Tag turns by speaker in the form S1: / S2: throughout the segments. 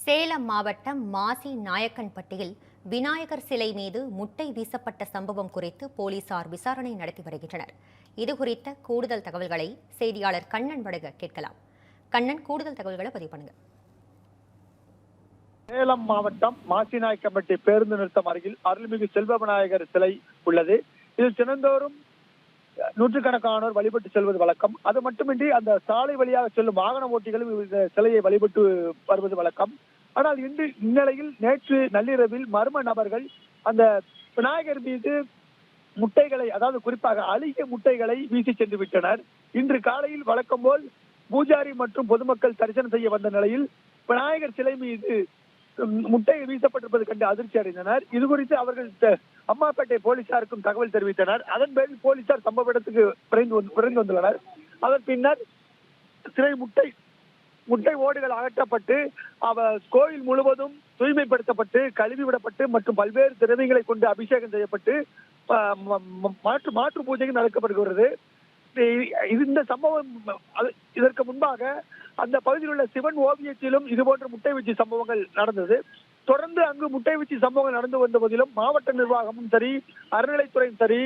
S1: சேலம் மாவட்டம் மாசி நாயக்கன்பட்டியில் விநாயகர் சிலை மீது முட்டை வீசப்பட்ட சம்பவம் குறித்து போலீசார் விசாரணை நடத்தி வருகின்றனர். இதுகுறித்த கூடுதல் தகவல்களை செய்தியாளர் கண்ணன் வழங்க கேட்கலாம். கண்ணன், கூடுதல் தகவல்களை பதிவு பண்ணுங்க.
S2: சேலம் மாவட்டம் மாசிநாயக்கன்பட்டி பேருந்து நிறுத்தம் அருகில் அருள்மிகு செல்வ விநாயகர் சிலை உள்ளது. இதில் தினந்தோறும் நூற்றுக்கணக்கானோர் வழிபட்டு செல்வது வழக்கம். அது மட்டுமின்றி அந்த சாலை வழியாக செல்லும் வாகன ஓட்டிகளும் இந்த சிலையை வழிபட்டு வருவது வழக்கம். ஆனால் இந்நிலையில் நேற்று நள்ளிரவில் மர்ம நபர்கள் அந்த விநாயகர் மீது முட்டைகளை, அதாவது குறிப்பாக அழுகிய முட்டைகளை வீசி சென்று விட்டனர். இன்று காலையில் வழக்கம் போல் பூஜாரி மற்றும் பொதுமக்கள் தரிசனம் செய்ய வந்த நிலையில் விநாயகர் சிலை மீது முட்டை வீசப்பட்டிருப்பது கண்டு அதிர்ச்சி அடைந்தனர். இது குறித்து அவர்கள் அம்மாப்பேட்டை போலீசாருக்கும் தகவல் தெரிவித்தனர். அதன் பேரில் போலீசார் சம்பவ இடத்துக்கு விரைந்து வந்துள்ளனர். அதன் பின்னர் சிலை முட்டை ஓடுகள் அகற்றப்பட்டு கோயில் முழுவதும் தூய்மைப்படுத்தப்பட்டு கழுவி விடப்பட்டு மற்றும் பல்வேறு திரவியங்களை கொண்டு அபிஷேகம் செய்யப்பட்டு மாற்று பூஜைகள் நடக்கப்படுகிறது. இந்த சம்பவம் இதற்கு முன்பாக அந்த பகுதியில் உள்ள சிவன் ஓவியத்திலும் இதுபோன்ற முட்டை வீச்சு சம்பவங்கள் நடந்தது. தொடர்ந்து அங்கு முட்டை வீச்சு சம்பவங்கள் நடந்து வந்த போதிலும் மாவட்ட நிர்வாகமும் சரி, அறநிலைத்துறையும் சரி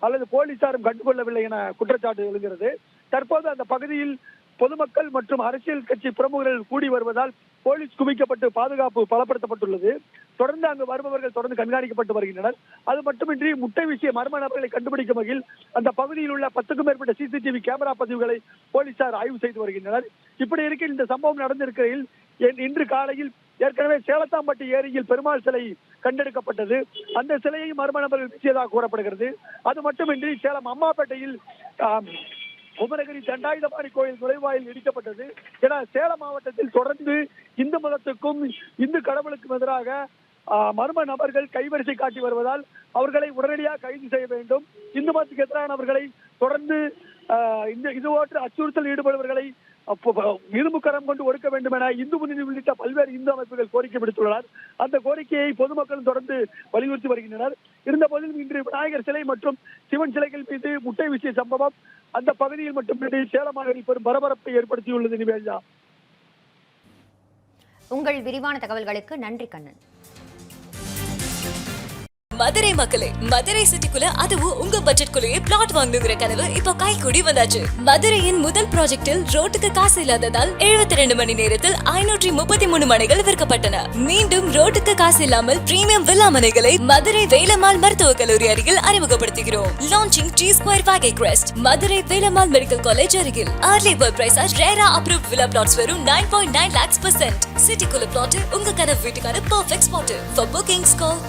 S2: அல்லது போலீசாரும் கண்டுகொள்ளவில்லை என குற்றச்சாட்டு எழுகிறது. தற்போது அந்த பகுதியில் பொதுமக்கள் மற்றும் அரசியல் கட்சி பிரமுகர்கள் கூடி வருவதால் போலீஸ் குவிக்கப்பட்டு பாதுகாப்பு பலப்படுத்தப்பட்டுள்ளது. தொடர்ந்து அங்கு வருபவர்கள் தொடர்ந்து கண்காணிக்கப்பட்டு வருகின்றனர். அது மட்டுமின்றி முட்டை வீசிய மர்ம நபர்களை கண்டுபிடிக்கும் வகையில் அந்த பகுதியில் உள்ள 10க்கும் மேற்பட்ட சிசிடிவி கேமரா பதிவுகளை போலீசார் ஆய்வு செய்து வருகின்றனர். இப்படி இருக்க இந்த சம்பவம் நடந்திருக்கையில் இன்று காலையில் ஏற்கனவே சேலத்தாம்பட்டி ஏரியில் பெருமாள் சிலை கண்டெடுக்கப்பட்டது. அந்த சிலையை மர்ம நபர்கள் வீசியதாக கூறப்படுகிறது. அது மட்டுமின்றி சேலம் அம்மாப்பேட்டையில் குமரகிரி தண்டாயுதபாணி கோயில் நுழைவாயில் இடிக்கப்பட்டது என சேலம் மாவட்டத்தில் தொடர்ந்து இந்து மதத்துக்கும் இந்து கடவுளுக்கும் எதிராக மர்ம நபர்கள் கைவரிசை காட்டி வருவதால் அவர்களை உடனடியாக கைது செய்ய வேண்டும். இந்து மதத்துக்கு எதிரானவர்களை தொடர்ந்து இதுபோன்று அச்சுறுத்தல் ஈடுபடுபவர்களை இரும்பு கரம் கொண்டு ஒடுக்க வேண்டும் என இந்து முன்னணி உள்ளிட்ட பல்வேறு இந்து அமைப்புகள் கோரிக்கை விடுத்துள்ளனர். அந்த கோரிக்கையை பொதுமக்களும் தொடர்ந்து வலியுறுத்தி வருகின்றனர். இருந்த போதிலும் இன்று விநாயகர் சிலை மற்றும் சிவன் சிலைகள் மீது முட்டை வீசிய சம்பவம் அந்த பகுதியில் மட்டுமின்றி சேலம் மாநகரில் பெரும் பரபரப்பை ஏற்படுத்தியுள்ளது. நிவேதா,
S1: உங்கள் விரிவான தகவல்களுக்கு நன்றி கண்ணன்.
S3: மதுரை மக்களே, மதுரை சிட்டிக்குள்ள அதுவும் உங்க பட்ஜெட்குள்ளேயே பிளாட் வாங்கணுங்கிற கனவு இப்போ கைக்கூடி வந்தாச்சு. மதுரையின் முதல் ப்ராஜெக்டில் ரோட்டுக்கு காசு இல்லாததால் 72 மணி நேரத்தில் 533 மனைகள் விற்கப்பட்டன. மீண்டும் ரோட்டுக்கு காசு இல்லாமல் பிரீமியம் வில்லா மனைகளை மதுரை வேலம்மாள் மருத்துவக் கல்லூரி அருகில் அறிமுகப்படுத்துகிறோம். Launching G2 Vagay Crest, Madurai Velammal medical college அருகில். Early bird price RERA approved villa plots வெறும் 9.9 lakhs %. சிட்டிக்குள்ள பிளாட் உங்க கனவு வீட்டுக்கான perfect spot. For bookings call